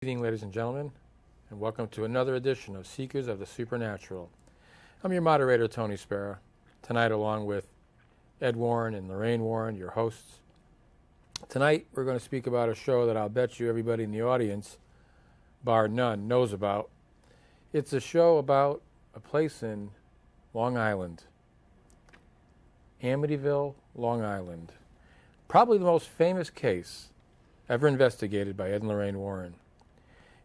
evening, ladies and gentlemen, and welcome to another edition of Seekers of the Supernatural. I'm your moderator, Tony Sparrow, tonight along with Ed Warren and Lorraine Warren, your hosts. Tonight, we're going to speak about a show that I'll bet you everybody in the audience, bar none, knows about. It's a show about a place in Long Island, Amityville, Long Island. Probably the most famous case ever investigated by Ed and Lorraine Warren.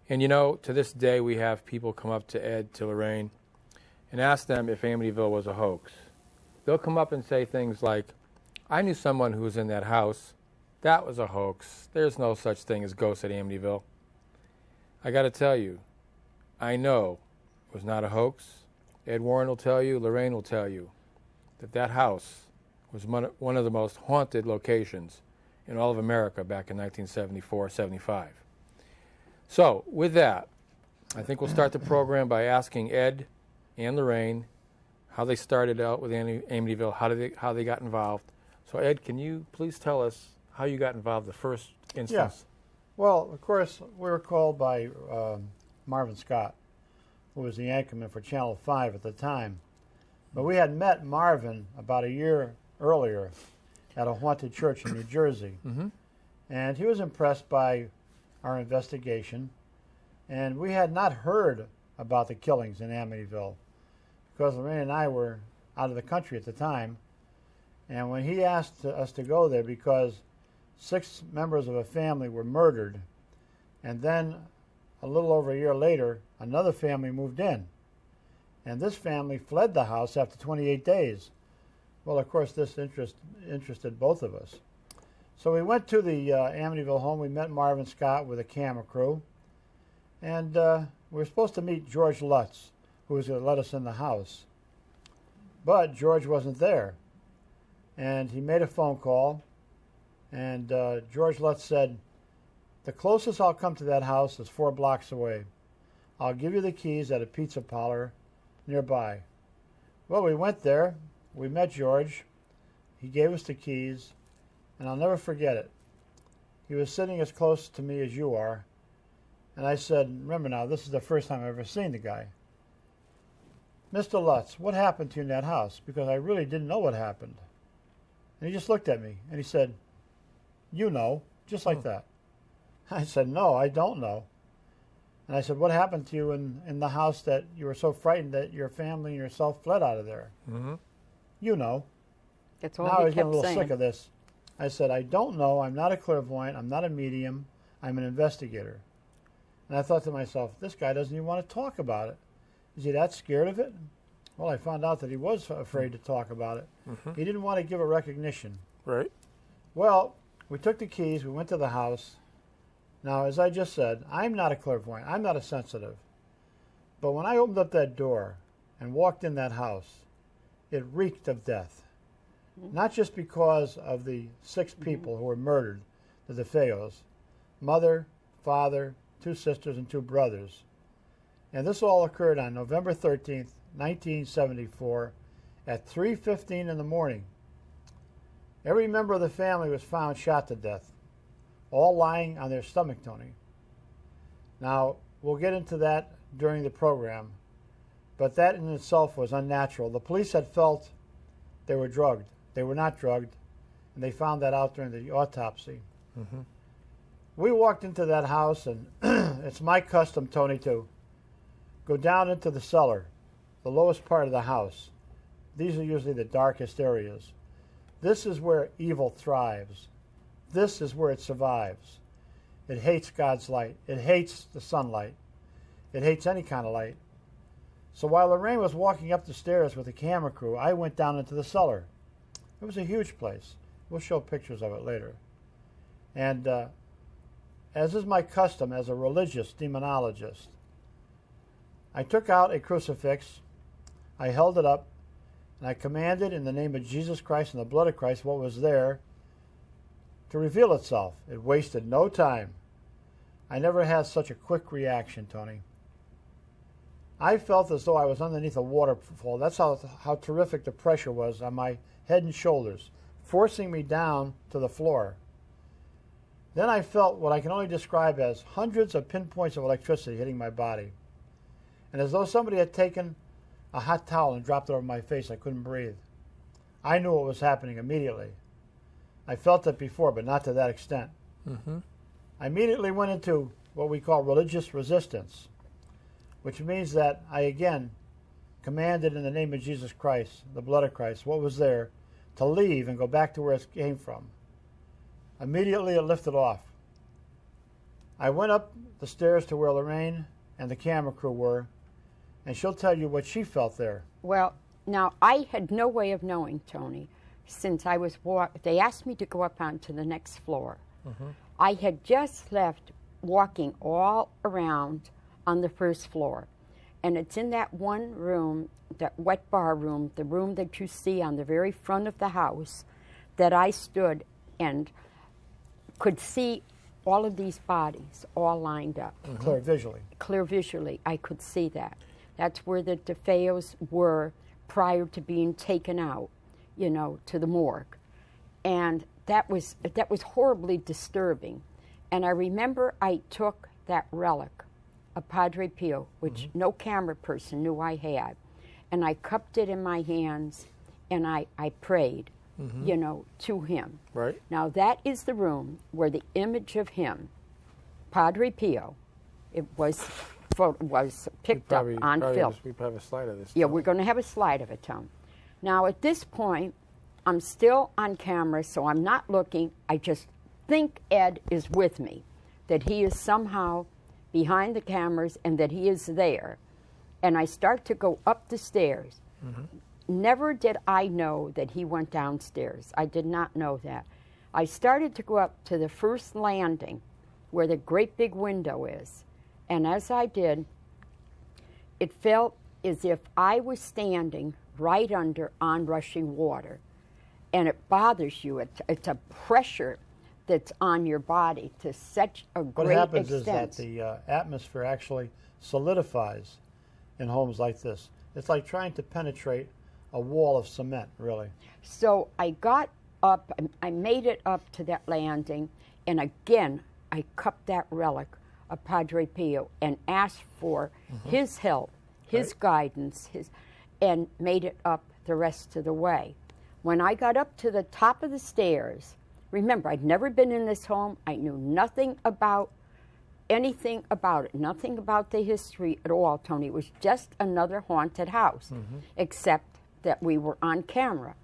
And you know, to this day, we have people come up to Ed, to Lorraine, and ask them if Amityville was a hoax. They'll come up and say things like, I knew someone who was in that house. That was a hoax. There's no such thing as ghosts at Amityville. I got to tell you, I know it was not a hoax. Ed Warren will tell you, Lorraine will tell you, that that house was one of the most haunted locations in all of America back in 1974-75. So, with that, I think we'll start the program by asking Ed and Lorraine how they started out with Amityville, how they got involved. So, Ed, can you please tell us how you got involved the first instance? Yeah. Well, of course, we were called by Marvin Scott, who was the anchorman for Channel 5 at the time. But we had met Marvin about a year earlier at a haunted church in New Jersey. Mm-hmm. And he was impressed by our investigation. And we had not heard about the killings in Amityville because Lorraine and I were out of the country at the time. And when he asked us to go there because 6 members of a family were murdered, and then a little over a year later, another family moved in. And this family fled the house after 28 days. Well, of course, this interested both of us. So we went to the Amityville home. We met Marvin Scott with a camera crew. And we were supposed to meet George Lutz, who was going to let us in the house. But George wasn't there. And he made a phone call. And George Lutz said, the closest I'll come to that house is 4 blocks away. I'll give you the keys at a pizza parlor nearby. Well, we went there. We met George. He gave us the keys, and I'll never forget it. He was sitting as close to me as you are, and I said, remember now, this is the first time I've ever seen the guy. Mr. Lutz, what happened to you in that house? Because I really didn't know what happened. And he just looked at me, and he said, you know, just like that. I said, no, I don't know. And I said, what happened to you in the house that you were so frightened that your family and yourself fled out of there? Mm-hmm. You know. That's all now I was getting a little saying. sick of this. I said, I don't know. I'm not a clairvoyant. I'm not a medium. I'm an investigator. And I thought to myself, this guy doesn't even want to talk about it. Is he that scared of it? Well, I found out that he was afraid to talk about it. Mm-hmm. He didn't want to give a recognition. Right. Well, we took the keys. We went to the house. Now, as I just said, I'm not a clairvoyant. I'm not a sensitive. But when I opened up that door and walked in that house, it reeked of death. Not just because of the 6 people who were murdered, the DeFeos, mother, father, 2 sisters, and 2 brothers. And this all occurred on November 13th, 1974, at 3:15 in the morning. Every member of the family was found shot to death, all lying on their stomach, Tony. Now, we'll get into that during the program, but that in itself was unnatural. The police had felt they were drugged. They were not drugged, and they found that out during the autopsy. Mm-hmm. We walked into that house, and it's my custom, Tony, to go down into the cellar, the lowest part of the house. These are usually the darkest areas. This is where evil thrives. This is where it survives. It hates God's light. It hates the sunlight. It hates any kind of light. So while Lorraine was walking up the stairs with the camera crew, I went down into the cellar. It was a huge place. We'll show pictures of it later. And as is my custom as a religious demonologist, I took out a crucifix, I held it up, and I commanded in the name of Jesus Christ and the blood of Christ what was there to reveal itself. It wasted no time. I never had such a quick reaction, Tony. I felt as though I was underneath a waterfall. That's how terrific the pressure was on my head and shoulders, forcing me down to the floor. Then I felt what I can only describe as hundreds of pinpoints of electricity hitting my body. And as though somebody had taken a hot towel and dropped it over my face, I couldn't breathe. I knew what was happening immediately. I felt it before, but not to that extent. Mm-hmm. I immediately went into what we call religious resistance, which means that I again commanded in the name of Jesus Christ, the blood of Christ, what was there, to leave and go back to where it came from. Immediately it lifted off. I went up the stairs to where Lorraine and the camera crew were, and she'll tell you what she felt there. Well, now, I had no way of knowing, Tony, since I was they asked me to go up onto the next floor. Mm-hmm. I had just left walking all around on the first floor. And it's in that one room, that wet bar room, the room that you see on the very front of the house, that I stood and could see all of these bodies all lined up. Mm-hmm. Clear visually. Clear visually, I could see that. That's where the DeFeos were prior to being taken out, you know, to the morgue. And that was horribly disturbing. And I remember I took that relic, a Padre Pio, which no camera person knew I had, and I cupped it in my hands, and I prayed, you know, to him. Right. Now that is the room where the image of him, Padre Pio, it was picked up on film. We probably have a slide of this. Yeah, Tom. we're going to have a slide of it, Tom. Now, at this point, I'm still on camera, so I'm not looking. I just think Ed is with me, that he is somehow behind the cameras and that he is there. And I start to go up the stairs. Mm-hmm. Never did I know that he went downstairs. I did not know that. I started to go up to the first landing where the great big window is. And as I did, it felt as if I was standing right under onrushing water. And it bothers you. It's a pressure that's on your body to such a great extent. What happens is that the atmosphere actually solidifies in homes like this. It's like trying to penetrate a wall of cement, really. So I got up, I made it up to that landing, and again, I cupped that relic of Padre Pio and asked for his help, his guidance, and made it up the rest of the way. When I got up to the top of the stairs, remember, I'd never been in this home. I knew nothing about anything about it, nothing about the history at all, Tony. It was just another haunted house, except that we were on camera.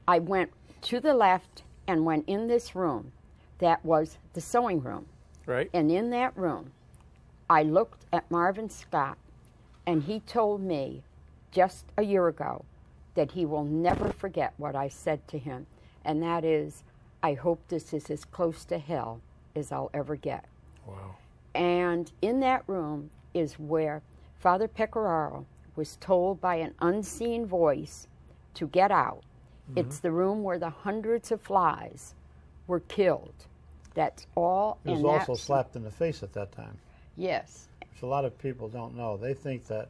I went to the left and went in this room. That was the sewing room. Right. And in that room, I looked at Marvin Scott, and he told me just a year ago that he will never forget what I said to him, and that is, I hope this is as close to hell as I'll ever get. Wow. And in that room is where Father Pecoraro was told by an unseen voice to get out. It's the room where the hundreds of flies were killed. That's all. He was also slapped in the face at that time. Yes. Which a lot of people don't know. They think that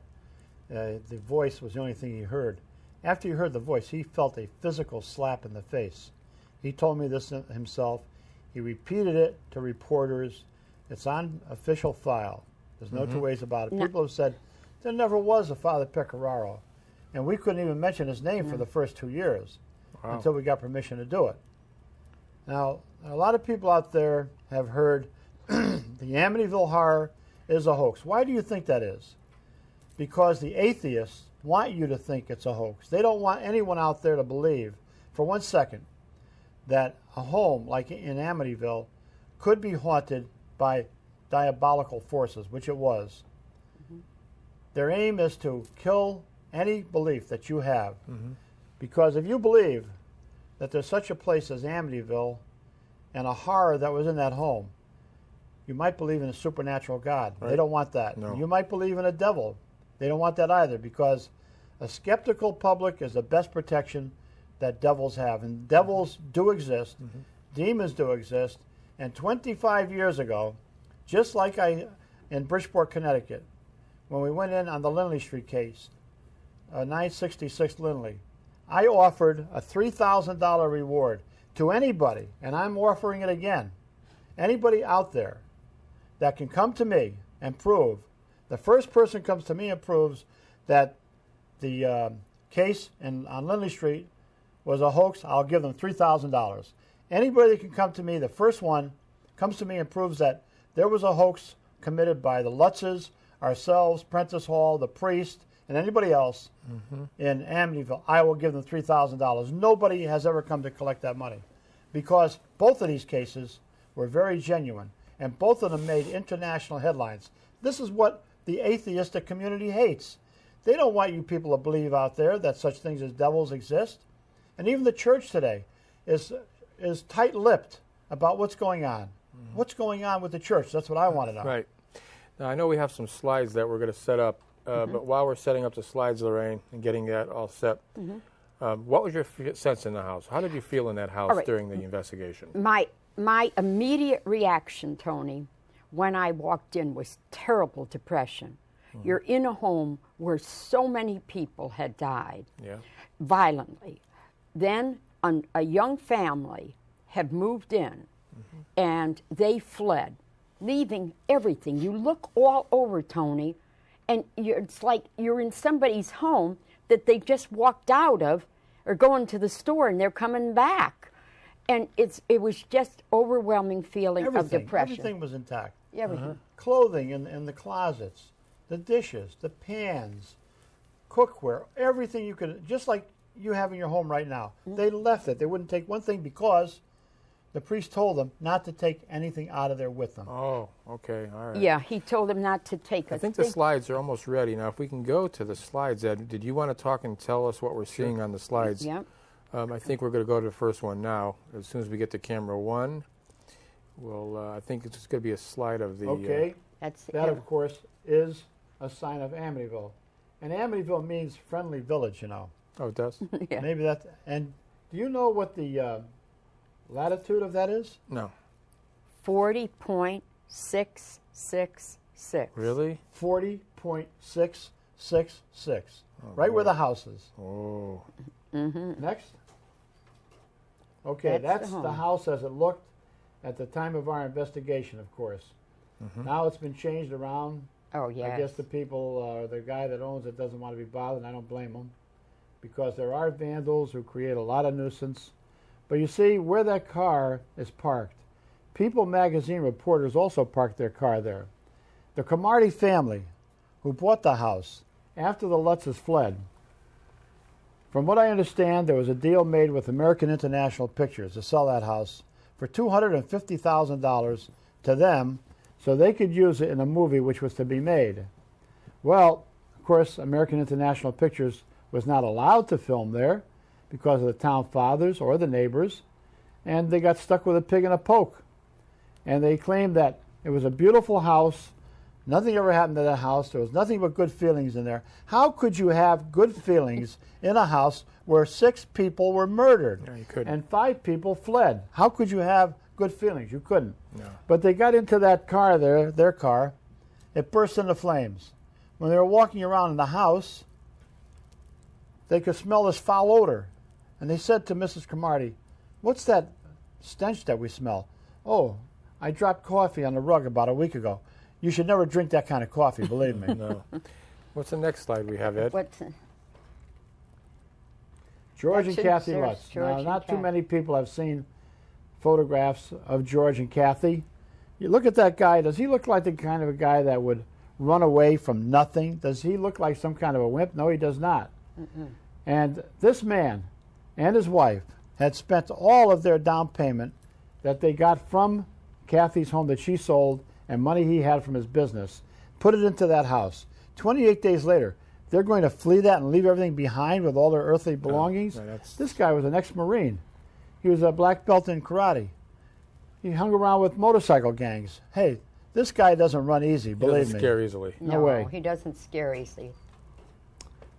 the voice was the only thing he heard. After he heard the voice, he felt a physical slap in the face. He told me this himself. He repeated it to reporters. It's on official file. There's no two ways about it. No. People have said, there never was a Father Pecoraro. And we couldn't even mention his name for the first 2 years until we got permission to do it. Now, a lot of people out there have heard the Amityville horror is a hoax. Why do you think that is? Because the atheists want you to think it's a hoax. They don't want anyone out there to believe for 1 second that a home like in Amityville could be haunted by diabolical forces, which it was. Their aim is to kill any belief that you have. Because if you believe that there's such a place as Amityville and a horror that was in that home, you might believe in a supernatural God. Right. They don't want that. No. You might believe in a devil. They don't want that either, because a skeptical public is the best protection that devils have. And devils do exist. Demons do exist. And 25 years ago, just like in Bridgeport, Connecticut, when we went in on the Lindley Street case, 966 Lindley, I offered a $3,000 reward to anybody, and I'm offering it again. Anybody out there that can come to me and prove, the first person comes to me and proves that the case on Lindley Street was a hoax, I'll give them $3,000. Anybody that can come to me, the first one comes to me and proves that there was a hoax committed by the Lutzes, ourselves, Prentice Hall, the priest, and anybody else in Amityville, I will give them $3,000. Nobody has ever come to collect that money because both of these cases were very genuine, and both of them made international headlines. This is what the atheistic community hates. They don't want you people to believe out there that such things as devils exist. And even the church today is tight-lipped about what's going on. What's going on with the church? That's what I want to know. Right. Now, I know we have some slides that we're going to set up, but while we're setting up the slides, Lorraine, and getting that all set, what was your sense in the house? How did you feel in that house during the investigation? My immediate reaction, Tony, when I walked in was terrible depression. You're in a home where so many people had died violently. Then a young family had moved in, and they fled, leaving everything. You look all over, Tony, and it's like you're in somebody's home that they just walked out of or going to the store and they're coming back. And it was just overwhelming feeling of depression. Everything was intact. Everything. Clothing in the closets, the dishes, the pans, cookware, everything you could, just like you have in your home right now. They left it. They wouldn't take one thing because the priest told them not to take anything out of there with them. Oh, okay, all right. Yeah, he told them not to take I think the slides are almost ready. Now, if we can go to the slides, Ed, did you want to talk and tell us what we're seeing on the slides? Yeah. I think we're going to go to the first one now. As soon as we get to camera one, I think it's just going to be a slide of the... Okay, that of course is a sign of Amityville. And Amityville means friendly village, you know. Oh, it does? Yeah. Maybe that. And do you know what the latitude of that is? No. 40.666. Really? 40.666. Right where the house is. Oh. Next. Okay, that's the house as it looked at the time of our investigation, of course. Now it's been changed around. Oh, yes. I guess the people, the guy that owns it doesn't want to be bothered, and I don't blame him, because there are vandals who create a lot of nuisance. But you see, where that car is parked, People magazine reporters also parked their car there. The Cromartie family, who bought the house after the Lutzes fled, from what I understand, there was a deal made with American International Pictures to sell that house for $250,000 to them so they could use it in a movie which was to be made. Well, of course, American International Pictures was not allowed to film there because of the town fathers or the neighbors, and they got stuck with a pig in a poke. And they claimed that it was a beautiful house. Nothing ever happened to that house. There was nothing but good feelings in there. How could you have good feelings in a house where 6 people were murdered and 5 people fled? How could you have good feelings? You couldn't. No. But they got into that car there, their car. It burst into flames. When they were walking around in the house, they could smell this foul odor. And they said to Mrs. Cromartie, "What's that stench that we smell?" "Oh, I dropped coffee on the rug about a week ago." You should never drink that kind of coffee, believe me. No. What's the next slide we have, Ed? George and Kathy Lutz. Now, not too many people have seen photographs of George and Kathy. You look at that guy. Does he look like the kind of a guy that would run away from nothing? Does he look like some kind of a wimp? No, he does not. And this man and his wife had spent all of their down payment that they got from Kathy's home that she sold and money he had from his business, put it into that house. 28 days later, they're going to flee that and leave everything behind with all their earthly belongings? No, this guy was an ex-Marine. He was a black belt in karate. He hung around with motorcycle gangs. Hey, this guy doesn't run easy, believe me. He doesn't scare easily. No way. He doesn't scare easy.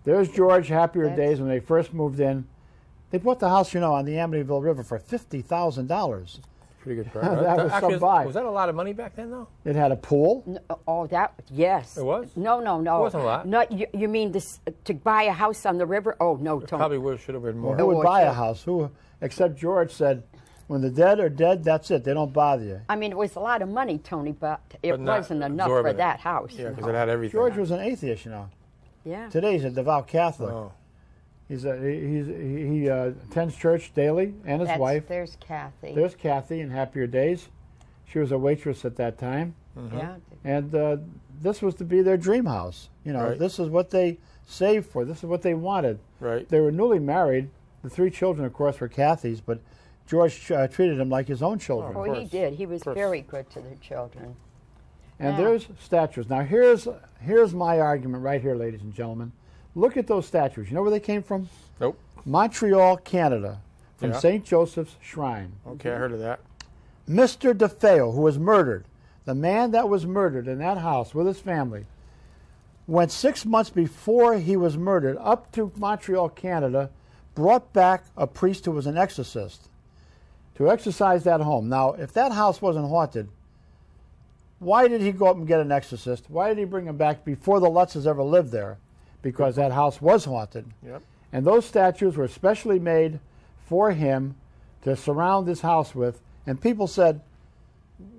There's George, happier days when they first moved in. They bought the house, on the Amityville River for $50,000. Pretty good price. Was that a lot of money back then, though? It had a pool. Yes. It was? No. It wasn't a lot. No, you mean this, to buy a house on the river? Oh, no, Tony. Probably should have been more. Who would buy a house? Who, except George said, When the dead are dead, that's it. They don't bother you. I mean, it was a lot of money, Tony, but it But not wasn't enough for absorbent. that house. Yeah, because no. it had everything. George was an atheist, you know. Yeah. Today he's a devout Catholic. Oh. He attends church daily, and his wife. There's Kathy. There's Kathy in Happier Days. She was a waitress at that time. Yeah. And this was to be their dream house. You know, Right. this is what they saved for. This is what they wanted. Right. They were newly married. The 3 children, of course, were Kathy's, but George treated them like his own children. Oh, he did. He was very good to the children. And Yeah. there's statues. Now, here's my argument right here, ladies and gentlemen. Look at those statues. You know where they came from? Nope. Montreal, Canada, from Yeah. St. Joseph's Shrine. Okay, I heard of that. Mr. DeFeo, who was murdered, the man that was murdered in that house with his family, went 6 months before he was murdered up to Montreal, Canada, brought back a priest who was an exorcist to exorcise that home. Now, if that house wasn't haunted, why did he go up and get an exorcist? Why did he bring him back before the Lutzes ever lived there? Because that house was haunted. Yep. And those statues were specially made for him to surround his house with. And people said,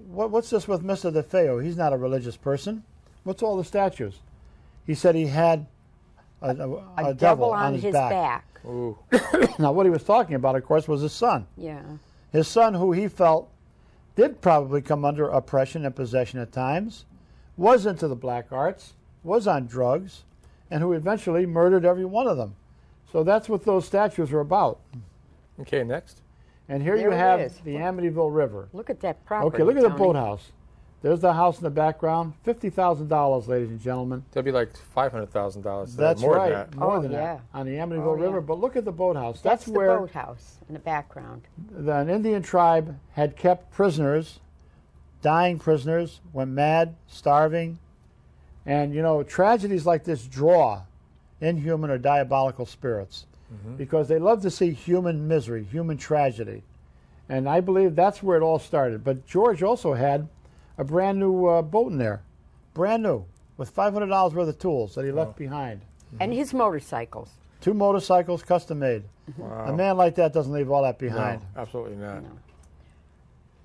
what's this with Mr. DeFeo? He's not a religious person. What's all the statues? He said he had a devil on his back. Ooh. Now, what he was talking about, of course, was his son. Yeah. His son, who he felt did probably come under oppression and possession at times, was into the black arts, was on drugs, and who eventually murdered every one of them. So that's what those statues are about. Okay, next. And here There you it have is. the Amityville River. Look at that property. Okay, look at the Tony. boathouse. There's the house in the background. $50,000, ladies and gentlemen. That'd be like $500,000. That's more right, Than that. more Oh, than yeah. that, on the Amityville yeah. River. But look at the boathouse. That's the where boathouse in the background. an Indian tribe had kept prisoners, dying prisoners, went mad, starving. And, you know, tragedies like this draw inhuman or diabolical spirits because they love to see human misery, human tragedy. And I believe that's where it all started. But George also had a brand new boat in there, brand new, with $500 worth of tools that he left behind. And his motorcycles. 2 motorcycles, custom made. Wow. A man like that doesn't leave all that behind. No, absolutely not. No.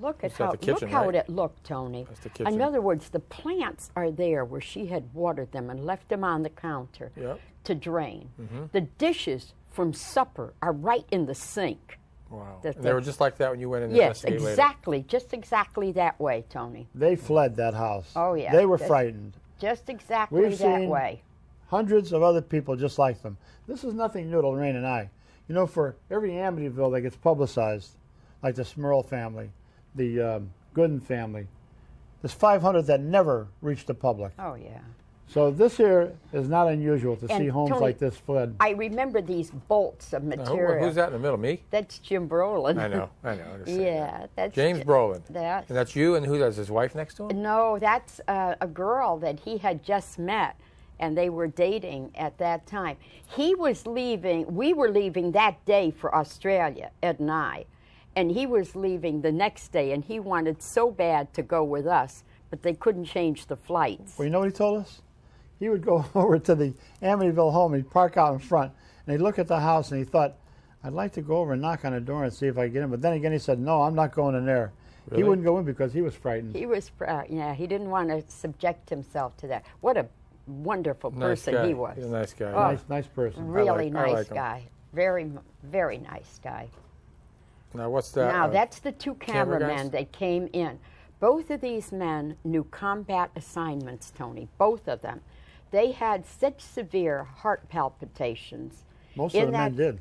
Look at That's at how the kitchen, look how right? it looked, Tony. That's the kitchen. In other words, the plants are there where she had watered them and left them on the counter Yep. to drain. The dishes from supper are right in the sink. Wow. That- And they were just like that when you went in to Yes, investigate later. exactly, just exactly that way, Tony. They fled that house. Oh, yeah. They were That's- frightened. Just exactly We've that seen way. Hundreds of other people just like them. This is nothing new to Lorraine and I. You know, for every Amityville that gets publicized, like the Smurl family, the Gooden family, there's 500 that never reach the public. Oh yeah. So this here is not unusual to And see homes Tony, like this fled. I remember these bolts of Now, material. who's that in the middle? Me? That's Jim Brolin. I know. I just saying Yeah, that. that's James Brolin. That's And that's you, and who does his wife next to him? No, that's a girl that he had just met, and they were dating at that time. He was leaving. We were leaving that day for Australia, Ed and I, and he was leaving the next day, and he wanted so bad to go with us, but they couldn't change the flights. Well, you know what he told us? He would go over to the Amityville home, he'd park out in front, and he'd look at the house, and he thought, I'd like to go over and knock on the door and see if I can get in. But then again, he said, no, I'm not going in there. Really? He wouldn't go in because he was frightened. He was, yeah, he didn't want to subject himself to that. What a wonderful Nice person guy. he was. He's a nice guy. Oh. Nice person. Really I nice like him. guy. Very, very nice guy. Now, what's that? Now, that's the 2 camera guys? cameramen that came in. Both of these men knew combat assignments, Tony, both of them. They had such severe heart palpitations Most of the men did.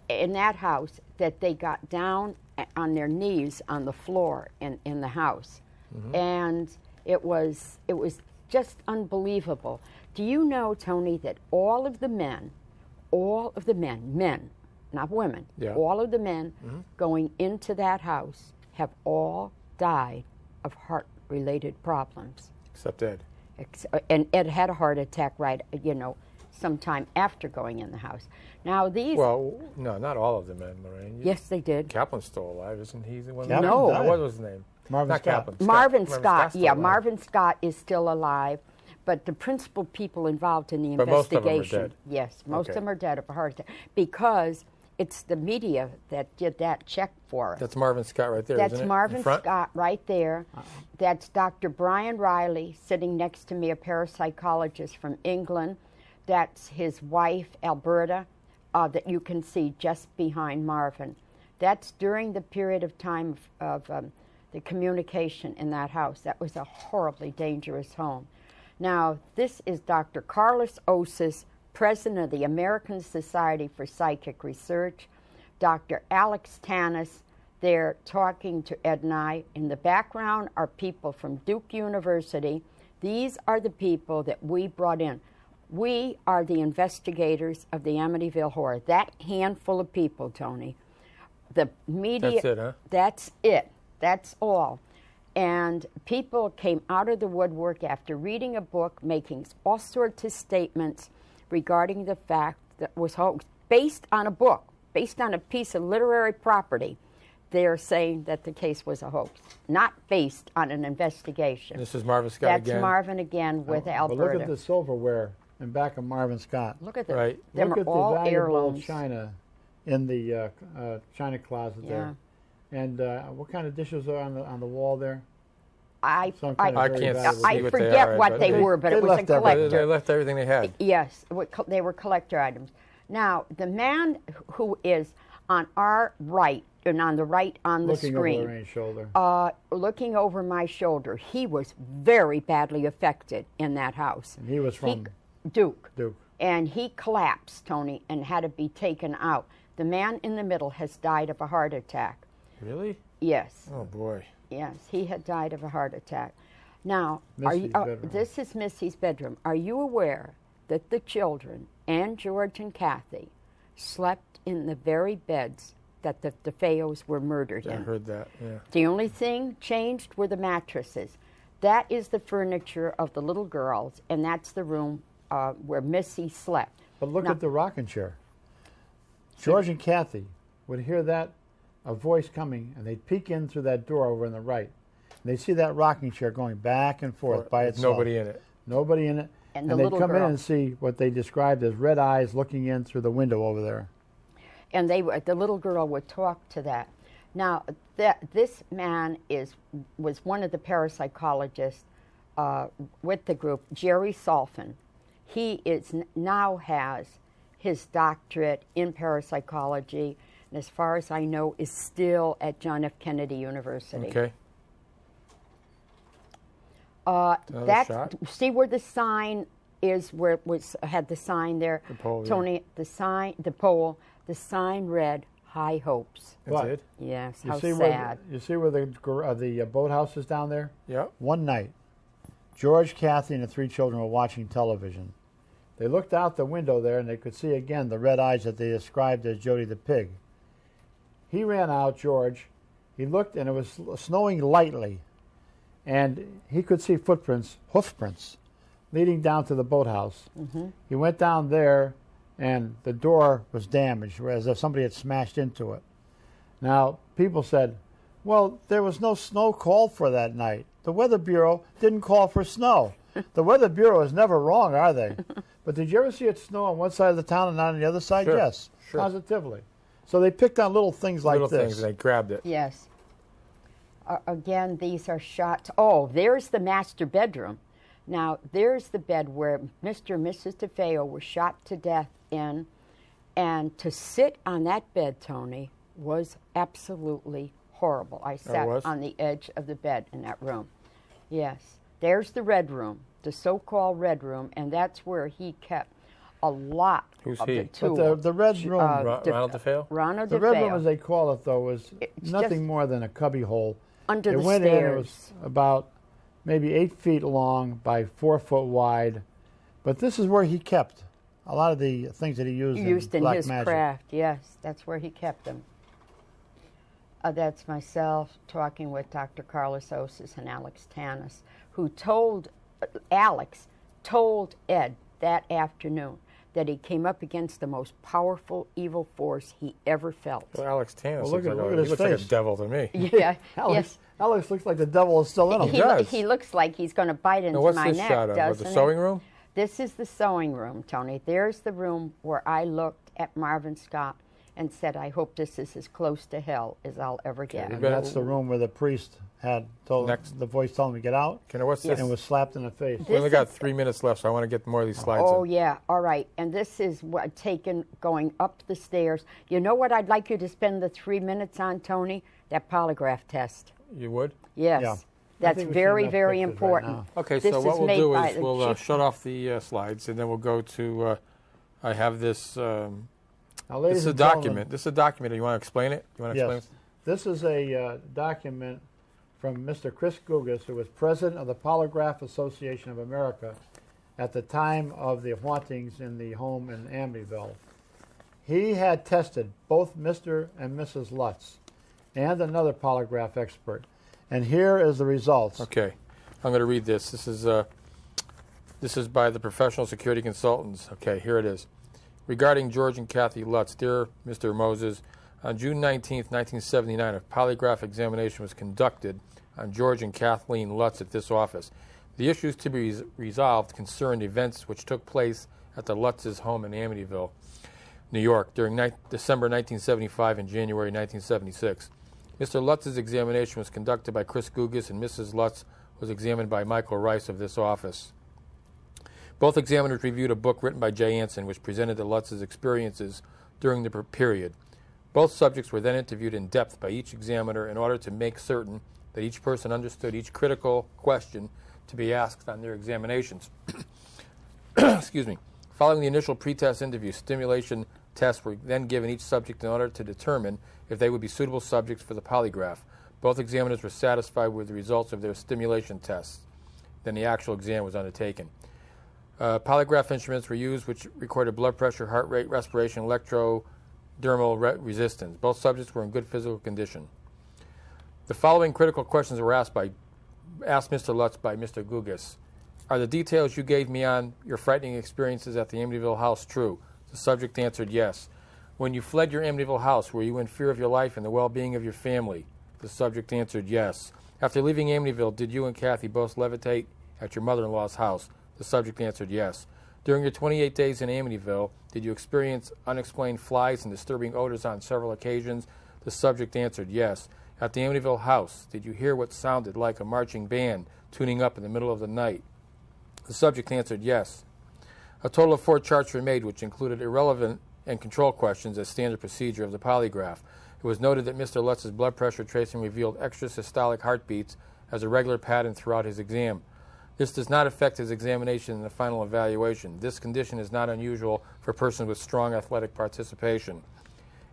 in that house that they got down on their knees on the floor in the house. And it was just unbelievable. Do you know, Tony, that all of the men, men, not women, Yeah. all of the men going into that house have all died of heart-related problems. Except Ed. And Ed had a heart attack sometime after going in the house. Now these... Well, no, not all of the men, Lorraine. Yes, they did. Kaplan's still alive, isn't he? The one Kaplan No. died. What was his name? Marvin Not Scott. Kaplan. Marvin Scott's Scott, still yeah, alive. Marvin Scott is still alive, but the principal people involved in the But most of them are investigation, dead. yes, most Okay. of them are dead of a heart attack because it's the media that did that check for us. That's Marvin Scott right there, That's isn't it? Marvin In front? Scott right there. That's Dr. Brian Riley sitting next to me, a parapsychologist from England. That's his wife, Alberta, that you can see just behind Marvin. That's during the period of time of the communication in that house. That was a horribly dangerous home. Now, this is Dr. Carlos Osis, president of the American Society for Psychic Research. Dr. Alex Tanis, there talking to Ed and I. In the background are people from Duke University. These are the people that we brought in. We are the investigators of the Amityville horror. That handful of people, Tony. The media. That's it, huh? That's it. That's all. And people came out of the woodwork after reading a book, making all sorts of statements regarding the fact that was hoax, based on a book, based on a piece of literary property. They're saying that the case was a hoax, not based on an investigation. This is Marvin Scott again. That's Marvin again with Alberta. But look at the silverware in back of Marvin Scott. Look at that. Right. Them Look are at the all valuable heirlooms. china in the china closet there. And what kind of dishes are on the wall there? I Some kind of I very can't valuable- see I what they forget are, what but they were, but they it was a left everything. collector. They left everything they had. Yes, they were collector items. Now, the man who is on our right, and on the right on the Looking screen, over Lorraine's shoulder. looking over my shoulder, he was very badly affected in that house. And he was from Duke. Duke. And he collapsed, Tony, and had to be taken out. The man in the middle has died of a heart attack. Really? Yes. Oh, boy. Yes, he had died of a heart attack. Now, Missy's bedroom. this is Missy's bedroom. Are you aware that the children and George and Kathy slept in the very beds that the DeFeos were murdered I in? heard that, yeah. The only thing changed were the mattresses. That is the furniture of the little girls, and that's the room where Missy slept. But look Now- at the rocking chair. George and Kathy would hear a voice coming, and they'd peek in through that door over on the right. And they'd see that rocking chair going back and forth by With itself. nobody in it. Nobody in it. And the they'd little come in girl. and see what they described as red eyes looking in through the window over there. And the little girl would talk to that. Now, this man was one of the parapsychologists with the group, Jerry Solfin. He now has his doctorate in parapsychology, and as far as I know, is still at John F. Kennedy University. Okay. Shot? See where the sign is, where it had the sign there, The pole, yeah. Tony. The pole. The sign read "High Hopes." That's What? it? Yes, You how see sad. where the boathouse is down there? Yeah. One night, George, Kathy, and the three children were watching television. They looked out the window there, and they could see again the red eyes that they described as Jody the pig. He ran out, George. He looked, and it was snowing lightly. And he could see hoof prints, leading down to the boathouse. Mm-hmm. He went down there, and the door was damaged, as if somebody had smashed into it. Now, people said, well, there was no snow called for that night. The Weather Bureau didn't call for snow. The Weather Bureau is never wrong, are they? But did you ever see it snow on one side of the town and not on the other side? Sure, Yes, sure. positively. So they picked on little things like Little this. things, and they grabbed it. Yes. Again, these are shots. Oh, there's the master bedroom. Now, there's the bed where Mr. and Mrs. DeFeo were shot to death in. And to sit on that bed, Tony, was absolutely horrible. I sat was? on the edge of the bed in that room. Yes. There's the red room, the so-called red room, and that's where he kept a lot Who's of he? the But tools. the red room, Ronald DeFeo? Ronald the red room, DeFeo. as they call it, though, was It's nothing just more than a cubby hole. Under It the went in, it was stairs. about maybe 8 feet long by 4 foot wide. But this is where he kept a lot of the things that he used in black his magic. craft. Yes, that's where he kept them. That's myself talking with Dr. Carlos Osis and Alex Tanis, who Alex told Ed that afternoon that he came up against the most powerful evil force he ever felt. Well, Alex Tanis Well, look at he his looks like a face. devil to me. Yeah, yes. Alex looks like the devil is still in him. does. He looks like he's going to bite into Now, what's my this neck, shot of? doesn't The he? sewing room? This is the sewing room, Tony. There's the room where I looked at Marvin Scott and said, I hope this is as close to hell as I'll ever get. And that's the room where the priest had told the voice told him to get out. What's this? And was slapped in the face. We only got 3 minutes left, so I want to get more of these slides Oh, in. yeah. All right. And this is what taken going up the stairs. You know what I'd like you to spend the 3 minutes on, Tony? That polygraph test. You would? Yes. Yeah. That's very, very important. Right Okay, This so what is we'll made do by is the we'll chief- shut off the slides, and then we'll go to, I have this, now, this ladies is a and gentlemen, document. This is a document. You want to explain it? You want to explain Yes. it? This is a document from Mr. Chris Gugas, who was president of the Polygraph Association of America at the time of the hauntings in the home in Amityville. He had tested both Mr. and Mrs. Lutz and another polygraph expert. And here is the results. Okay, I'm going to read this. This is by the Professional Security Consultants. Okay, here it is. Regarding George and Kathy Lutz, dear Mr. Moses, on June 19, 1979, a polygraph examination was conducted on George and Kathleen Lutz at this office. The issues to be resolved concerned events which took place at the Lutz's home in Amityville, New York, during December 1975 and January 1976. Mr. Lutz's examination was conducted by Chris Gugas, and Mrs. Lutz was examined by Michael Rice of this office. Both examiners reviewed a book written by Jay Anson, which presented the Lutz's experiences during the period. Both subjects were then interviewed in depth by each examiner in order to make certain that each person understood each critical question to be asked on their examinations. Excuse me. Following the initial pretest interview, stimulation tests were then given each subject in order to determine if they would be suitable subjects for the polygraph. Both examiners were satisfied with the results of their stimulation tests. Then the actual exam was undertaken. Polygraph instruments were used which recorded blood pressure, heart rate, respiration, electrodermal resistance. Both subjects were in good physical condition. The following critical questions were asked Mr. Lutz by Mr. Gugas. Are the details you gave me on your frightening experiences at the Amityville house true? The subject answered yes. When you fled your Amityville house, were you in fear of your life and the well-being of your family? The subject answered yes. After leaving Amityville, did you and Kathy both levitate at your mother-in-law's house? The subject answered yes. During your 28 days in Amityville, did you experience unexplained flies and disturbing odors on several occasions? The subject answered yes. At the Amityville house, did you hear what sounded like a marching band tuning up in the middle of the night? The subject answered yes. A total of 4 charts were made, which included irrelevant and control questions as standard procedure of the polygraph. It was noted that Mr. Lutz's blood pressure tracing revealed extrasystolic heartbeats as a regular pattern throughout his exam. This does not affect his examination in the final evaluation. This condition is not unusual for persons with strong athletic participation.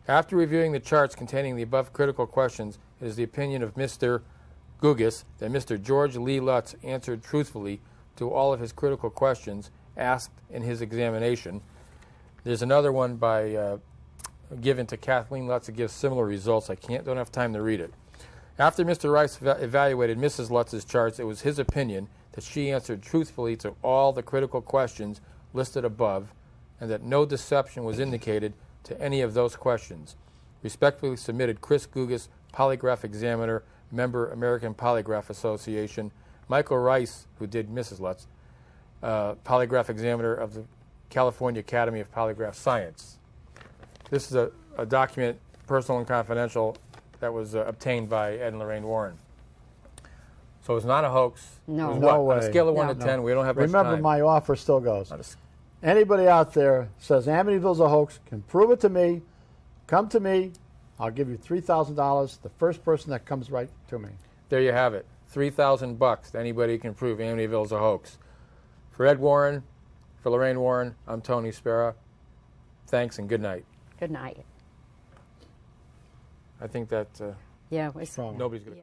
After reviewing the charts containing the above critical questions, it is the opinion of Mr. Gugas that Mr. George Lee Lutz answered truthfully to all of his critical questions asked in his examination. There's another one given to Kathleen Lutz that gives similar results. I don't have time to read it. After Mr. Rice evaluated Mrs. Lutz's charts, it was his opinion that she answered truthfully to all the critical questions listed above, and that no deception was indicated to any of those questions. Respectfully submitted, Chris Gugas, Polygraph Examiner, member, American Polygraph Association. Michael Rice, who did Mrs. Lutz, Polygraph Examiner of the California Academy of Polygraph Science. This is a document, personal and confidential, that was obtained by Ed and Lorraine Warren. So it's not a hoax. No. No way. On a scale of 1 to 10, we don't have much time. Remember, my offer still goes. Anybody out there says Amityville's a hoax, can prove it to me, come to me, I'll give you $3,000, the first person that comes right to me. There you have it. $3,000. Anybody can prove Amityville's a hoax. For Ed Warren, for Lorraine Warren, I'm Tony Spera. Thanks and good night. Good night. I think that Yeah, it was Strong. nobody's going to...